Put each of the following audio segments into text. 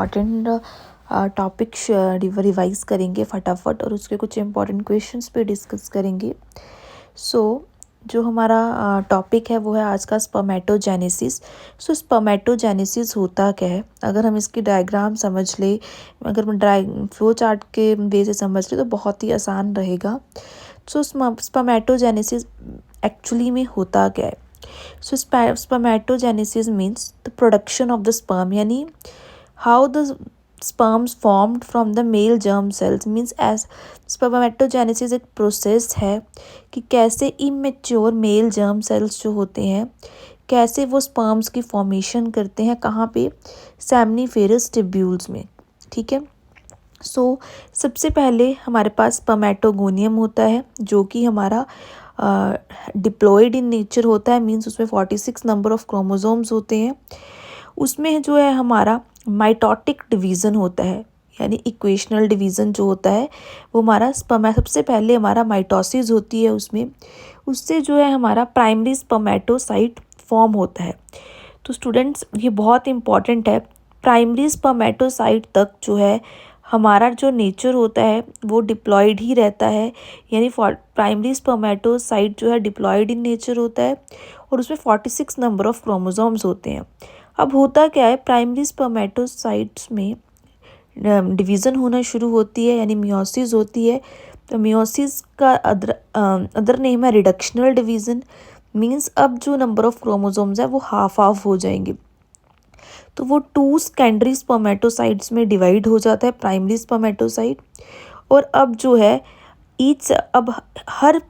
Important topic revise करेंगे फटाफट और उसके कुछ इम्पॉर्टेंट क्वेश्चंस पे डिस्कस करेंगे। जो हमारा टॉपिक है वो है आज का स्पर्मेटोजेनेसिस। स्पर्मेटोजेनेसिस होता क्या है, अगर हम इसकी डायग्राम समझ ले, अगर हम फ्लो चार्ट के वे से समझ ले तो बहुत ही आसान रहेगा। स्पर्मेटोजेनेसिस एक्चुअली में होता क्या है? Spermatogenesis means the production of the sperm, यानी how the sperms formed from the male germ cells, means as spermatogenesis एक प्रोसेस है कि कैसे इमेच्योर मेल जर्म सेल्स जो होते हैं कैसे वो स्पर्म्स की फॉर्मेशन करते हैं, कहाँ पे? सेमनीफेरस टिब्यूल्स में। ठीक है। सबसे पहले हमारे पास स्पर्मेटोगोनियम होता है जो कि हमारा डिप्लॉयड इन नेचर होता है, मीन्स उसमें 46 नंबर ऑफ क्रोमोसोम्स होते हैं। उसमें जो है हमारा माइटोटिक डिवीज़न होता है, यानी इक्वेशनल डिवीज़न जो होता है वो हमारा सबसे पहले हमारा माइटोसिस होती है, उससे जो है हमारा प्राइमरी स्पर्मेटोसाइट फॉर्म होता है। तो स्टूडेंट्स ये बहुत इम्पॉर्टेंट है, प्राइमरी स्पर्मेटोसाइट तक जो है हमारा जो नेचर होता है वो डिप्लॉयड ही रहता है, यानी प्राइमरी स्पर्मेटोसाइट जो है डिप्लॉयड इन नेचर होता है और उसमें 46 नंबर ऑफ क्रोमोसोम्स होते हैं। अब होता क्या है, प्राइमरी स्पर्मेटोसाइट्स में डिवीज़न होना शुरू होती है, यानी मियोसिस होती है। तो मियोसिस का अदर नेम है रिडक्शनल डिवीज़न, मीन्स अब जो नंबर ऑफ क्रोमोसोम्स है वो हाफ हो जाएंगे। तो वो 2 सेकेंडरी स्पर्मेटोसाइट्स में डिवाइड हो जाता है प्राइमरी स्पर्मेटोसाइट। और अब जो है अब हर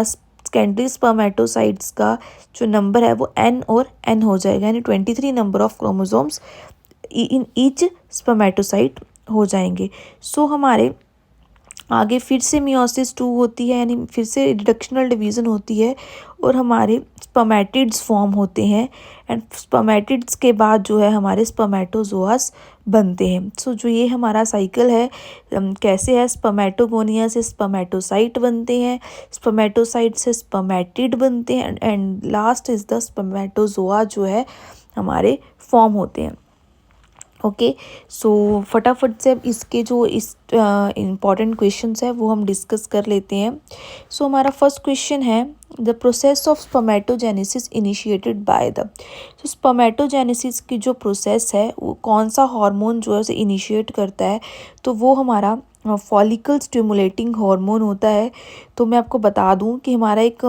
सेकेंडरी स्पर्मेटोसाइट्स का जो नंबर है वो n और n हो जाएगा, यानी 23 number of chromosomes in each spermatocyte हो जाएंगे। हमारे आगे फिर से मियोसिस 2 होती है, यानी फिर से रिडक्शनल डिवीज़न होती है और हमारे स्पर्मेटिड्स फॉर्म होते हैं। एंड स्पर्मेटिड्स के बाद जो है हमारे स्पर्मेटोजोआस बनते हैं। जो ये हमारा साइकिल है कैसे है, स्पर्मेटोगोनिया से स्पर्मेटोसाइट बनते हैं, स्पर्मेटोसाइट से स्पर्मेटिड बनते हैं and last is the spermatozoa जो है हमारे फॉर्म होते हैं। ओके। फटाफट से अब इसके जो इम्पॉर्टेंट क्वेश्चंस है वो हम डिस्कस कर लेते हैं। हमारा फर्स्ट क्वेश्चन है, the process of spermatogenesis initiated by the. Spermatogenesis की जो प्रोसेस है वो कौन सा हार्मोन जो है उसे इनिशिएट करता है, तो वो हमारा फॉलिकल स्टिमुलेटिंग हार्मोन होता है। तो मैं आपको बता दूं कि हमारा एक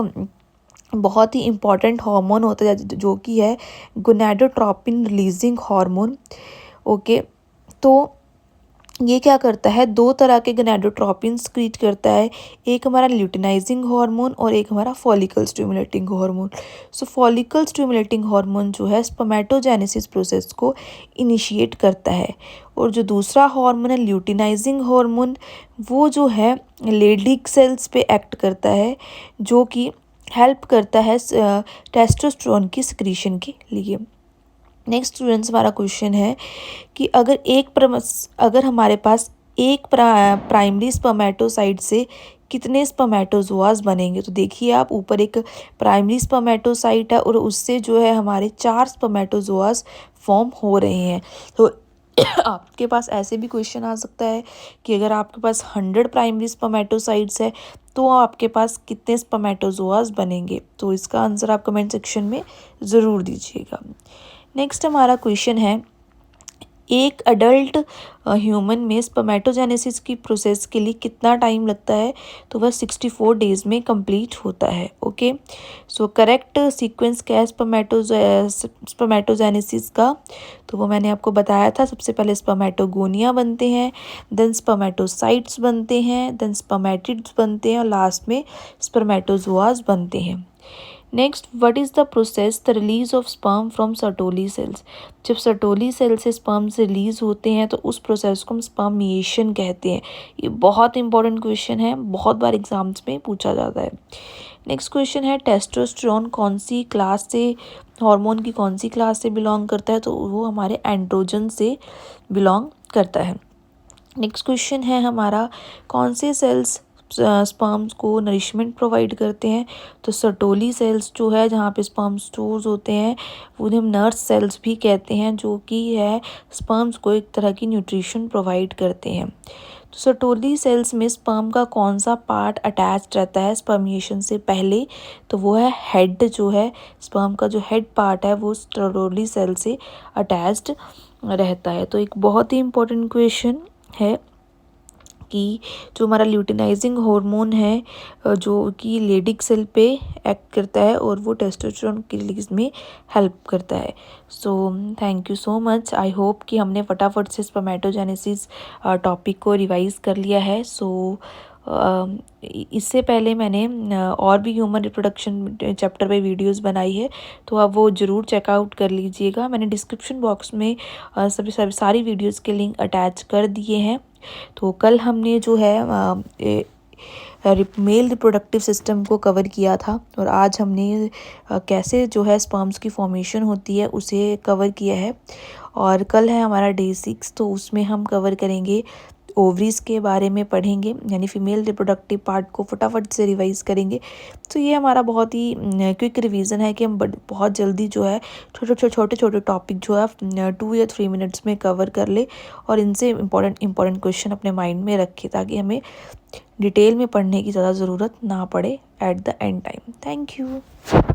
बहुत ही इम्पॉर्टेंट हार्मोन होता है जो कि है गोनाडोट्रोपिन रिलीजिंग हार्मोन। ओके। तो ये क्या करता है, 2 तरह के गोनाडोट्रोपिन क्रिएट करता है, एक हमारा ल्यूटिनाइजिंग हार्मोन और एक हमारा follicle stimulating hormone. Follicle stimulating hormone जो है स्पर्मेटोजेनेसिस प्रोसेस को इनिशिएट करता है और जो दूसरा हार्मोन है ल्यूटिनाइजिंग हार्मोन वो जो है लेडिक सेल्स पे एक्ट करता है, जो कि हेल्प करता है टेस्टोस्टेरोन की सिक्रीशन के लिए। नेक्स्ट स्टूडेंट्स हमारा क्वेश्चन है कि अगर हमारे पास एक प्राइमरी स्पर्मेटोसाइट से कितने स्पर्मेटोजोआस बनेंगे। तो देखिए आप ऊपर एक प्राइमरी स्पर्मेटोसाइट है और उससे जो है हमारे 4 स्पर्मेटोजोआस फॉर्म हो रहे हैं। तो आपके पास ऐसे भी क्वेश्चन आ सकता है कि अगर आपके पास 100 प्राइमरी स्पर्मेटोसाइट्स है तो आपके पास कितने स्पर्मेटोजोआस बनेंगे। तो इसका आंसर आप कमेंट सेक्शन में ज़रूर दीजिएगा। नेक्स्ट हमारा क्वेश्चन है, एक अडल्ट ह्यूमन में स्पर्मेटोजेनेसिस की प्रोसेस के लिए कितना टाइम लगता है, तो वह 64 डेज़ में कंप्लीट होता है। ओके। करेक्ट सीक्वेंस क्या है स्पर्मेटोजेनेसिस का, तो वो मैंने आपको बताया था। सबसे पहले स्पर्मेटोगोनिया बनते हैं, देन स्पर्मेटोसाइट्स बनते हैं, देन स्पर्मेटिड्स बनते हैं और लास्ट में स्पर्मेटोजोआस बनते हैं। Next, what is the process the release of sperm from Sertoli cells. जब सर्टोली सेल से स्पर्म्स रिलीज होते हैं तो उस प्रोसेस को हम स्पर्मिएशन कहते हैं। ये बहुत इंपॉर्टेंट क्वेश्चन है, बहुत बार एग्जाम्स में पूछा जाता है। नेक्स्ट क्वेश्चन है, टेस्टोस्टेरोन कौन सी क्लास से, हार्मोन की कौन सी क्लास से बिलोंग करता है, तो वो हमारे एंड्रोजन से बिलोंग करता है। नेक्स्ट क्वेश्चन है हमारा, कौन से सेल्स स्पर्म्स को नरिशमेंट प्रोवाइड करते हैं। तो सर्टोली सेल्स जो है जहाँ पे स्पर्म स्टोर्स होते हैं उन्हें हम नर्स सेल्स भी कहते हैं, जो कि है स्पर्म्स को एक तरह की न्यूट्रिशन प्रोवाइड करते हैं। तो सर्टोली सेल्स में स्पर्म का कौन सा पार्ट अटैच्ड रहता है स्पर्मिएशन से पहले? तो वो है हेड, जो है स्पर्म का जो हेड पार्ट है वो सर्टोली सेल से अटैच्ड रहता है। तो एक बहुत ही इम्पोर्टेंट क्वेश्चन है कि जो हमारा ल्यूटिनाइजिंग हार्मोन है जो कि लेडिक सेल पे एक्ट करता है और वो टेस्टोस्टेरोन की रिलीज में हेल्प करता है। So thank you so much. I hope कि हमने फटाफट से स्पर्मेटोजेनेसिस टॉपिक को रिवाइज कर लिया है। सो इससे पहले मैंने और भी ह्यूमन रिप्रोडक्शन चैप्टर पे वीडियोस बनाई है, तो आप वो ज़रूर चेकआउट कर लीजिएगा। मैंने डिस्क्रिप्शन बॉक्स में सभी सारी वीडियोस के लिंक अटैच कर दिए हैं। तो कल हमने जो है मेल रिप्रोडक्टिव सिस्टम को कवर किया था और आज हमने कैसे जो है स्पर्म्स की फॉर्मेशन होती है उसे कवर किया है। और कल है हमारा डे 6, तो उसमें हम कवर करेंगे ओवरीज के बारे में पढ़ेंगे, यानी फीमेल रिप्रोडक्टिव पार्ट को फटाफट से रिवाइज करेंगे। तो ये हमारा बहुत ही क्विक रिवीजन है कि हम बहुत जल्दी जो है छोटे टॉपिक जो है 2 या 3 मिनट्स में कवर कर ले और इनसे इम्पोर्टेंट क्वेश्चन अपने माइंड में रखें ताकि हमें डिटेल में पढ़ने की ज़्यादा ज़रूरत ना पड़े at the end time. Thank you.